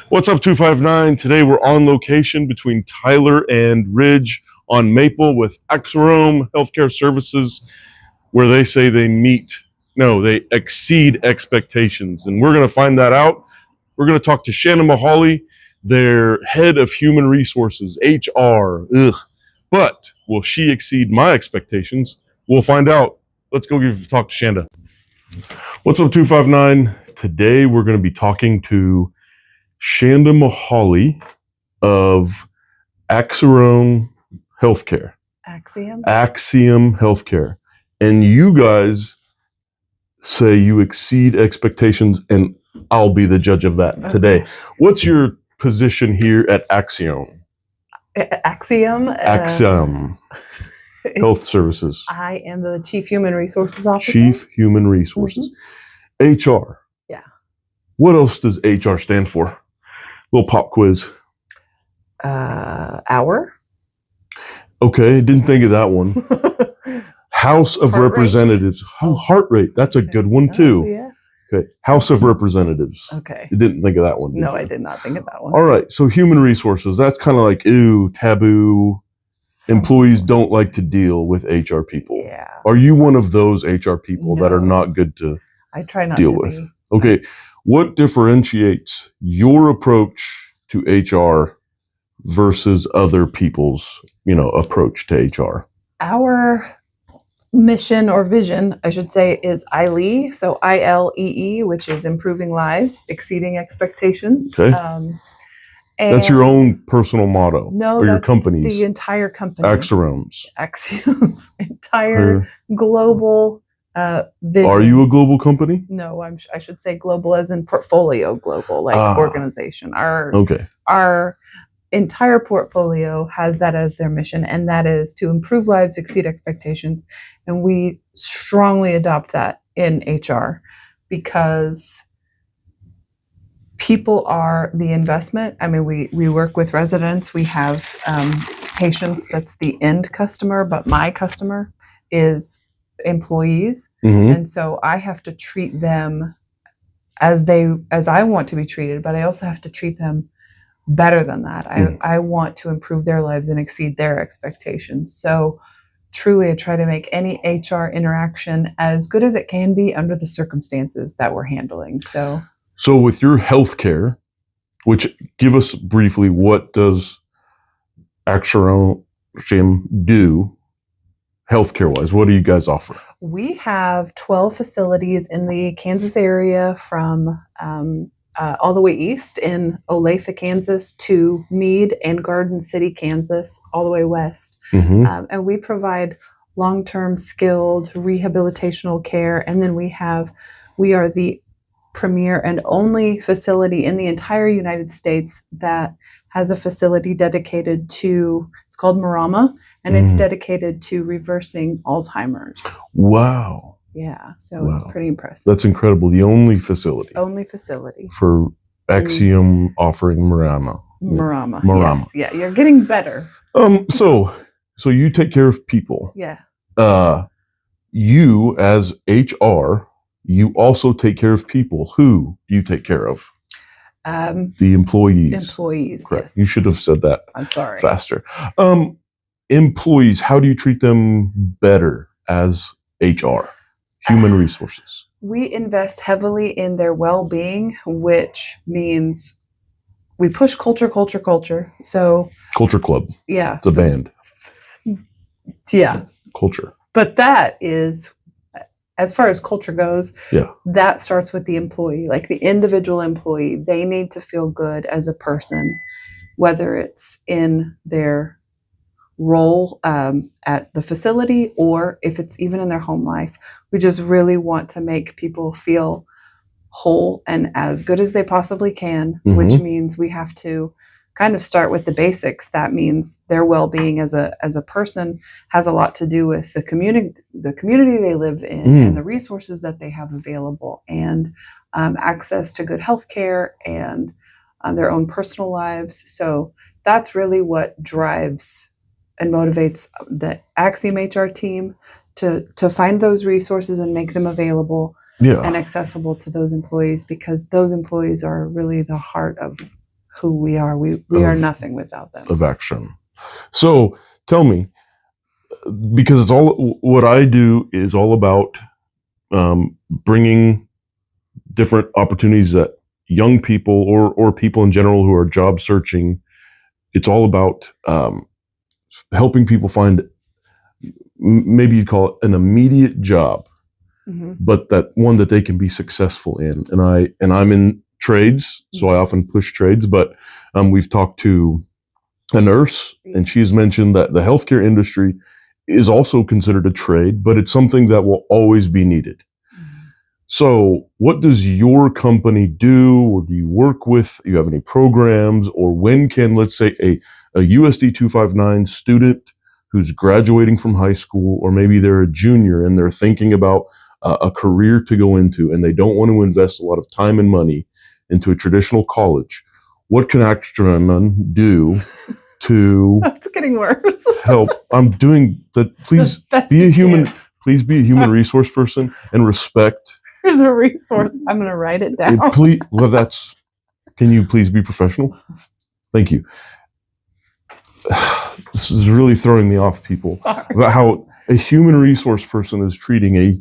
What's up, 259? Today we're on location between Tyler and Ridge on Maple with Axiom Health Services, where they say they exceed expectations. And we're going to find that out. We're going to talk to Shannon Mahali, their head of human resources, HR. But will she exceed my expectations? We'll find out. Let's go talk to Shanda. What's up, 259? Today we're going to be talking to Shanda Mahali of Axiom Healthcare. Axiom Healthcare. And you guys say you exceed expectations, and I'll be the judge of that today. What's your position here at Axiom? Axiom Health Services. I am the Chief Human Resources Officer. Chief Human Resources. HR. Yeah. What else does HR stand for? Little pop quiz. Hour. Okay, didn't think of that one. House of Representatives. Heart rate. That's a good one too. Yeah. Okay. House of Representatives. Okay. You didn't think of that one, did No, you? I did not think of that one. All right. So human resources. That's kind of like taboo. Employees don't like to deal with HR people. Yeah. Are you one of those HR people that are not good to I try not deal to with? be. Okay. What differentiates your approach to HR versus other people's, approach to HR? Our mission or vision, I should say, is ILEE. So ILEE, which is improving lives, exceeding expectations. Okay. That's your own personal motto. No, or your that's company's. the entire company. Axiom's entire global vision. Are you a global company? No, I should say global as in portfolio global, like organization. Our entire portfolio has that as their mission, and that is to improve lives, exceed expectations. And we strongly adopt that in HR because people are the investment. I mean, we work with residents. We have patients. That's the end customer, but my customer is employees. And so I have to treat them as I want to be treated, but I also have to treat them better than that. I want to improve their lives and exceed their expectations. So truly I try to make any HR interaction as good as it can be under the circumstances that we're handling. So with your healthcare, which give us briefly, what does Axiom do healthcare-wise? What do you guys offer? We have 12 facilities in the Kansas area from all the way east in Olathe, Kansas, to Meade and Garden City, Kansas, all the way west. And we provide long-term skilled rehabilitational care. And then we are the premier and only facility in the entire United States that has a facility dedicated to, it's called Marama, and it's dedicated to reversing Alzheimer's. Wow. Yeah, so it's pretty impressive. That's incredible. The only facility. For Axiom offering Marama. Yes. Yeah, you're getting better. So you take care of people. Yeah. You as HR, you also take care of people. Who do you take care of? The employees. Correct. Yes. You should have said that. I'm sorry. Faster. Employees, how do you treat them better as HR? Human resources. We invest heavily in their well-being, which means we push culture. So Culture Club. Yeah. It's a band. Yeah. Culture. But that is, as far as culture goes, yeah, that starts with the employee, like the individual employee. They need to feel good as a person, whether it's in their role at the facility or if it's even in their home life. We just really want to make people feel whole and as good as they possibly can, which means we have to kind of start with the basics. That means their well-being as a person has a lot to do with the community they live in and the resources that they have available, and access to good health care and their own personal lives. So that's really what drives and motivates the Axiom HR team to find those resources and make them available and accessible to those employees, because those employees are really the heart of who we are. We are nothing without them. Of Axiom. So tell me, because it's all what I do is all about bringing different opportunities that young people or people in general who are job searching. It's all about helping people find, maybe you'd call it an immediate job, but that one that they can be successful in. And I'm in trades, so I often push trades. But we've talked to a nurse, and she's mentioned that the healthcare industry is also considered a trade, but it's something that will always be needed. So what does your company do, or do you work with? Do you have any programs, or when can, let's say, a USD 259 student who's graduating from high school, or maybe they're a junior and they're thinking about a career to go into, and they don't want to invest a lot of time and money into a traditional college, what can Axiom do to It's getting worse. help? I'm doing that. Please be a human. Please be a human resource person and respect. Here's a resource. I'm going to write it down. Please, well, can you please be professional? Thank you. This is really throwing me off, people. Sorry. About how a human resource person is treating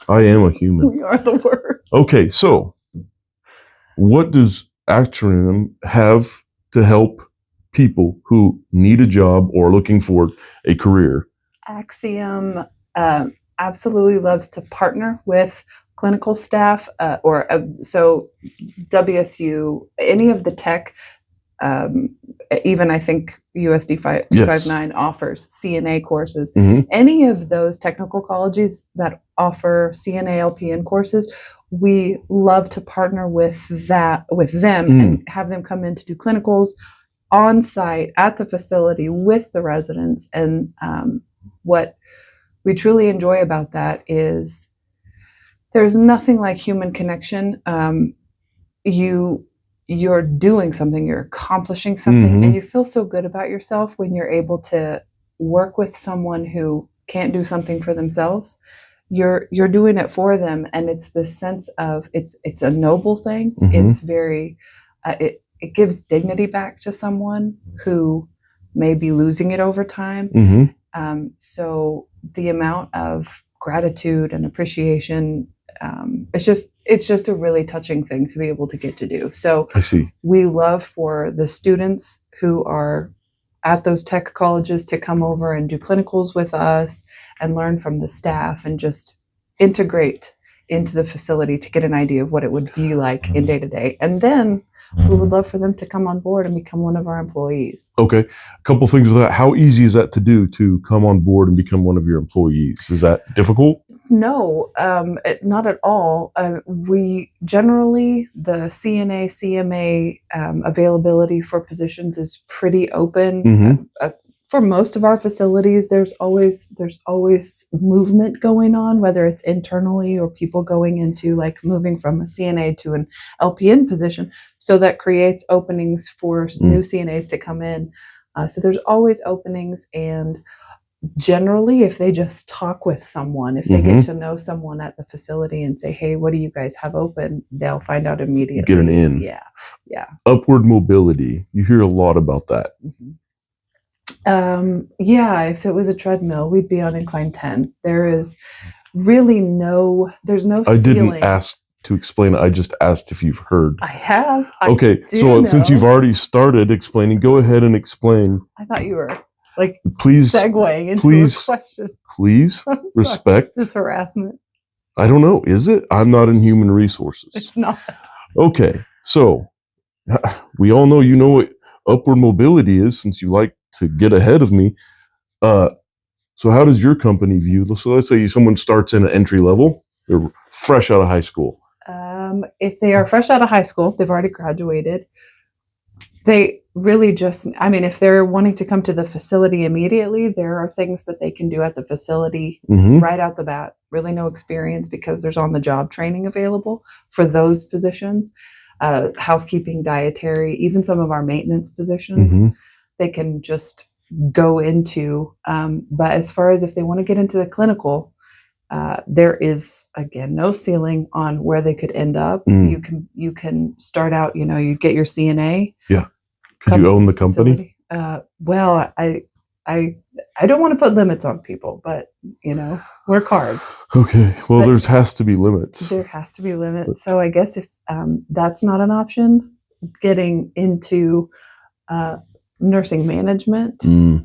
I am a human. We are the worst. Okay, so what does Axiom have to help people who need a job or are looking for a career? Axiom absolutely loves to partner with clinical staff, so WSU, any of the tech, even I think USD 259 offers CNA courses. Any of those technical colleges that offer CNA LPN courses, we love to partner with them and have them come in to do clinicals on site at the facility with the residents. And what we truly enjoy about that is there's nothing like human connection. You're doing something, you're accomplishing something, and you feel so good about yourself when you're able to work with someone who can't do something for themselves. You're doing it for them, and it's this sense of it's a noble thing. It's very it gives dignity back to someone who may be losing it over time. So the amount of gratitude and appreciation, it's just a really touching thing to be able to get to do. So I see. We love for the students who are at those tech colleges to come over and do clinicals with us and learn from the staff and just integrate into the facility to get an idea of what it would be like in day to day. And then we would love for them to come on board and become one of our employees. Okay. A couple things with that. How easy is that to do, to come on board and become one of your employees? Is that difficult? No, not at all. We generally, the CNA, CMA availability for positions is pretty open. For most of our facilities, there's always movement going on, whether it's internally or people going into, like, moving from a CNA to an LPN position. So that creates openings for new CNAs to come in. So there's always openings, and generally, if they just talk with someone, if they get to know someone at the facility and say, hey, what do you guys have open? They'll find out immediately. Get an in. Yeah. Upward mobility. You hear a lot about that. If it was a treadmill, we'd be on incline 10. There is really there's no ceiling. I didn't ask to explain it. I just asked if you've heard. I have. Since you've already started explaining, go ahead and explain. I thought you were please segueing into a question. Please respect. This harassment. I don't know. Is it? I'm not in human resources. It's not. Okay. So we all know, you know what upward mobility is, since you like to get ahead of me. So how does your company view? So let's say someone starts in an entry level. They're fresh out of high school. If they are fresh out of high school, they've already graduated. They really if they're wanting to come to the facility immediately, there are things that they can do at the facility right out the bat. Really no experience, because there's on-the-job training available for those positions. Housekeeping, dietary, even some of our maintenance positions, they can just go into. But as far as if they want to get into the clinical, there is, again, no ceiling on where they could end up. You can start out, you get your CNA. Could you own the company? Well, I don't want to put limits on people, but work hard. Okay. Well, there has to be limits. There has to be limits. So I guess if that's not an option, getting into nursing management.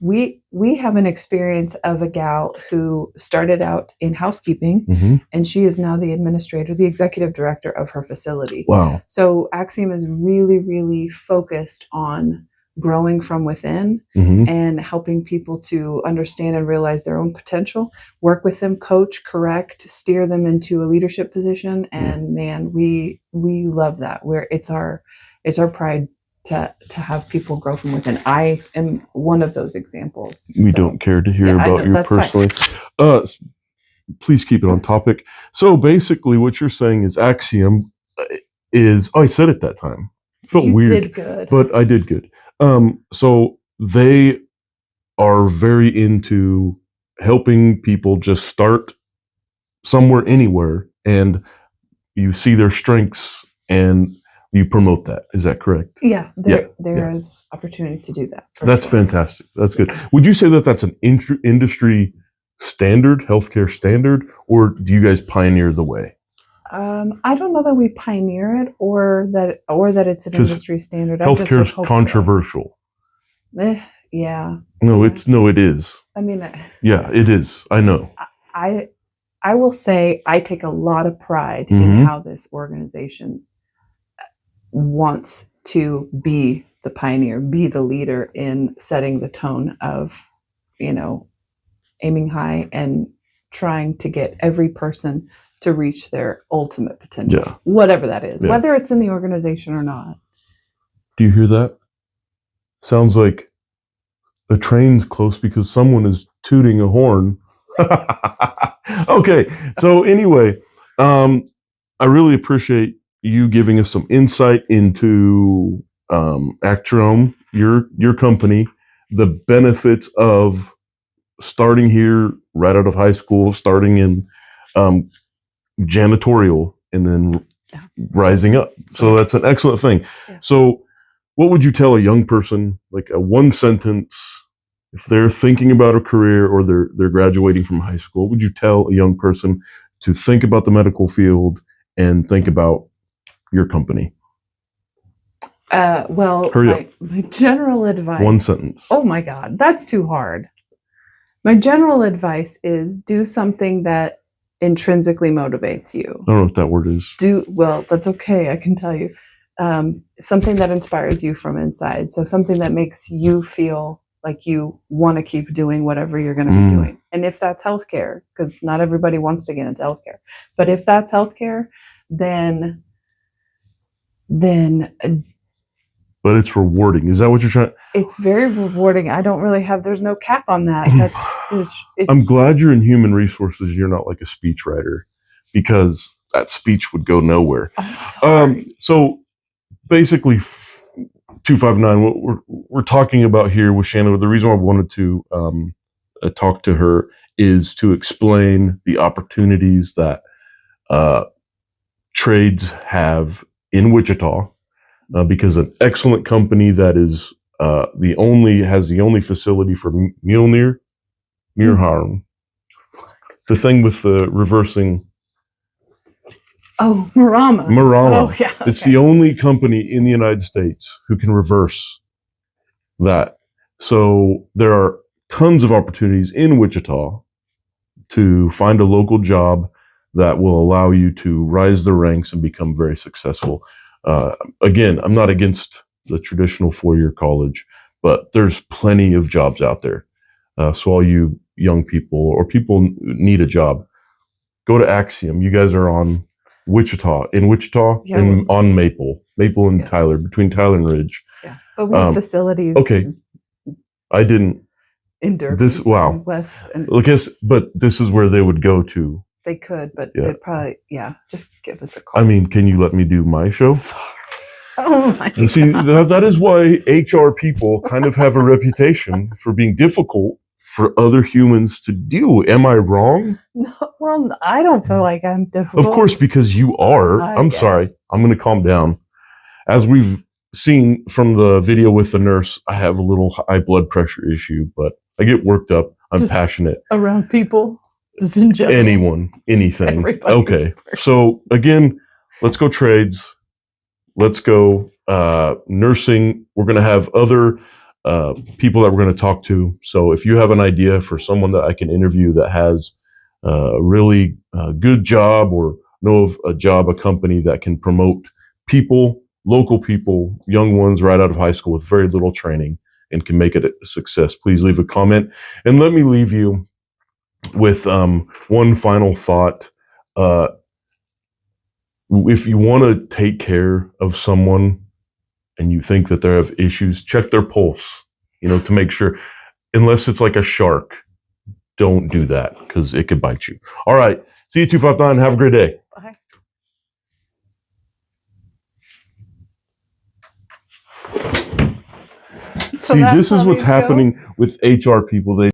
We have an experience of a gal who started out in housekeeping, and she is now the administrator, the executive director of her facility. Wow. So Axiom is really, really focused on growing from within and helping people to understand and realize their own potential, work with them, coach, correct, steer them into a leadership position. And man, we love that. It's our pride to have people grow from within. I am one of those examples. We don't care to hear about you personally. Please keep it on topic. So basically what you're saying is Axiom is, I said it that time. It felt weird. You did good. But I did good. So they are very into helping people just start somewhere, anywhere, and you see their strengths and you promote that. Is that correct? Yeah, there is opportunity to do that. That's fantastic. That's good. Would you say that that's an industry standard, healthcare standard, or do you guys pioneer the way? I don't know that we pioneer it or that it's an industry standard. Healthcare is controversial. Yeah. No, it is. I mean, yeah, it is. I know. I will say I take a lot of pride in how this organization wants to be the pioneer, be the leader in setting the tone of, aiming high and trying to get every person to reach their ultimate potential, whatever that is, whether it's in the organization or not. Do you hear that? Sounds like a train's close because someone is tooting a horn. Okay, so anyway, I really appreciate you giving us some insight into Axiom, your company, the benefits of starting here right out of high school, starting in janitorial, and then rising up. So that's an excellent thing. Yeah. So what would you tell a young person, like a one sentence, if they're thinking about a career or they're graduating from high school? What would you tell a young person to think about the medical field and think about your company? Well, my general advice. One sentence. Oh my God, that's too hard. My general advice is do something that intrinsically motivates you. I don't know what that word is. Well, that's okay. I can tell you. Something that inspires you from inside. So something that makes you feel like you want to keep doing whatever you're going to be doing. And if that's healthcare, because not everybody wants to get into healthcare, but if that's healthcare, then but it's rewarding. Is that what you're trying? It's very rewarding. I don't really there's no cap on that. I'm glad you're in human resources. You're not like a speech writer, because that speech would go nowhere. I'm sorry. So basically 259, what we're talking about here with Shannon, the reason I wanted to talk to her is to explain the opportunities that trades have in Wichita, because an excellent company that is has the only facility for mule near harm. The thing with the reversing. Oh, Marama. Oh, yeah. Okay. It's the only company in the United States who can reverse that. So there are tons of opportunities in Wichita to find a local job that will allow you to rise the ranks and become very successful. Again, I'm not against the traditional four-year college, but there's plenty of jobs out there. So all you young people or people who need a job, go to Axiom. You guys are on Wichita, and on Maple and Tyler, between Tyler and Ridge. Yeah, but we have facilities. Okay, I didn't. In Durban, West, and but this is where they would go to. They could, but they'd probably just give us a call. I mean, can you let me do my show? Sorry. Oh my God. See, that is why HR people kind of have a reputation for being difficult for other humans to deal with. Am I wrong? No, well, I don't feel like I'm difficult. Of course, because you are. I'm sorry. I'm going to calm down. As we've seen from the video with the nurse, I have a little high blood pressure issue, but I get worked up. I'm Just passionate. Around people, just in general. Anyone, anything. Everybody. Okay. So again, let's go trades. Let's go nursing. We're going to have other people that we're going to talk to. So if you have an idea for someone that I can interview that has a really good job, or know of a job, a company that can promote people, local people, young ones right out of high school with very little training and can make it a success, please leave a comment. And let me leave you with one final thought. If you want to take care of someone and you think that they have issues, check their pulse, to make sure, unless it's like a shark, don't do that because it could bite you. All right. See you 259. Have a great day. Bye. So See, that's this is how what's these go? happening with HR people. They